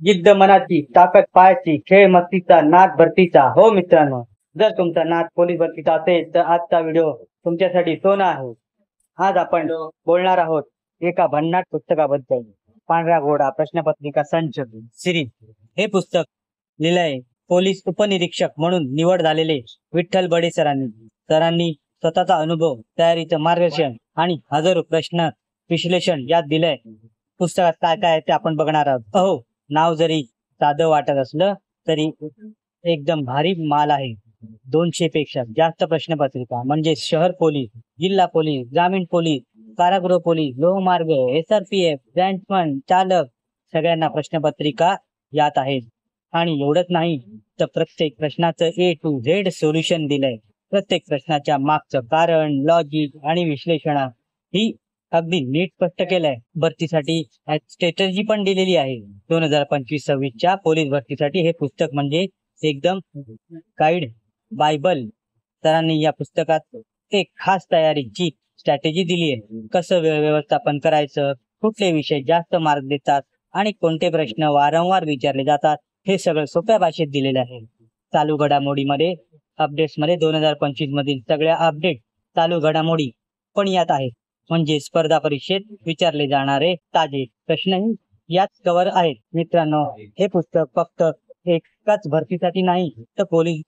जिद्द मनाची, ताकद पायाची, खेळ मस्तीचा, नाद भरतीचा. हो मित्रांनो, जर तुमचा नाद पोलीस भरतीचा असेल तर आजचा व्हिडिओ तुमच्यासाठी सोना आहे. आज आपण बोलणार आहोत एका भन्नाट पुस्तकाबद्दल. पांढरा घोडा प्रश्नपत्रिका संच सिरीज. हे पुस्तक लिहिलंय पोलीस उपनिरीक्षक म्हणून निवड झालेले विठ्ठल बडे सरांनी स्वतःचा अनुभव, तयारीचं मार्गदर्शन आणि हजारो प्रश्न विश्लेषण यात दिलंय. पुस्तकात काय काय आहे ते आपण बघणार आहोत. अहो, नाव जरी साधं वाटत असलं तरी एकदम भारी माल आहे. 200 पेक्षा जास्त प्रश्नपत्रिका म्हणजे शहर पोलीस, जिल्हा पोलीस, ग्रामीण पोलीस, कारागृह पोलीस, लोहमार्ग, SRPF, ब्रँचमन, चालक सगळ्यांना प्रश्नपत्रिका यात आहेत. आणि एवढंच नाही तर प्रत्येक प्रश्नाचं A to Z सोल्युशन दिलंय. प्रत्येक प्रश्नाच्या मागचं कारण, लॉजिक आणि विश्लेषण ही अगदी नीट स्पष्ट केलंय. भरतीसाठी स्ट्रॅटेजी पण दिलेली आहे. 2025-26च्या पोलीस भरतीसाठी हे पुस्तक म्हणजे एकदम गाईड बायबल. सरांनी या पुस्तकात एक खास तयारीची स्ट्रॅटेजी दिली आहे. कसं वेळ व्यवस्थापन करायचं, कुठले विषय जास्त मार्क देतात आणि कोणते प्रश्न वारंवार विचारले जातात हे सगळं सोप्या भाषेत दिलेलं आहे. चालू घडामोडीमध्ये अपडेट्समध्ये 2025 मधील सगळ्या अपडेट चालू घडामोडी पण यात आहेत. म्हणजे स्पर्धा परीक्षेत विचारले जाणारे ताजे प्रश्नही यात कव्हर आहेत. मित्रांनो, हे पुस्तक फक्त एकाच भरतीसाठी नाही तर पोलीस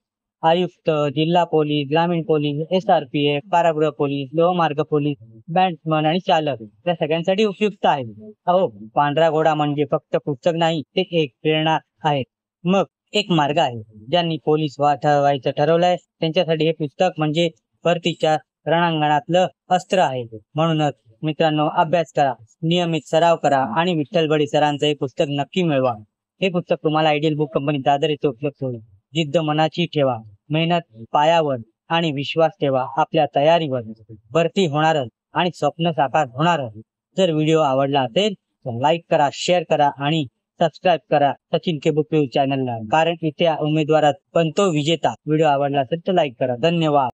आयुक्त, जिल्हा पोलीस, ग्रामीण पोलीस, SRPF, कारागृह पोलीस, लोहमार्ग पोलीस, बँड्समन आणि चालक या सगळ्यांसाठी उपयुक्त आहे. अहो, पांढरा घोडा म्हणजे फक्त पुस्तक नाही, ते एक प्रेरणा आहे. मग एक मार्ग आहे. ज्यांनी पोलीस व्हायचं ठरवलंय त्यांच्यासाठी हे पुस्तक म्हणजे भरतीच्या रणांगणातलं अस्त्र आहे. म्हणूनच मित्रांनो, अभ्यास करा, नियमित सराव करा आणि विठ्ठल बडे सरांचं हे पुस्तक नक्की मिळवा. हे पुस्तक तुम्हाला आयडियल बुक कंपनी दादर येथे उपलब्ध होईल. जिद्द मनाची ठेवा, मेहनत पायावर आणि विश्वास ठेवा आपल्या तयारीवर. भरती होणारच आणि स्वप्न साकार होणारच. जर व्हिडिओ आवडला असेल तर लाईक करा, शेअर करा आणि सबस्क्राईब करा सचिन के बुक रिव्ह्यू चॅनलला. कारण इथे उमेदवारात पण तो विजेता. व्हिडिओ आवडला असेल तर लाईक करा. धन्यवाद.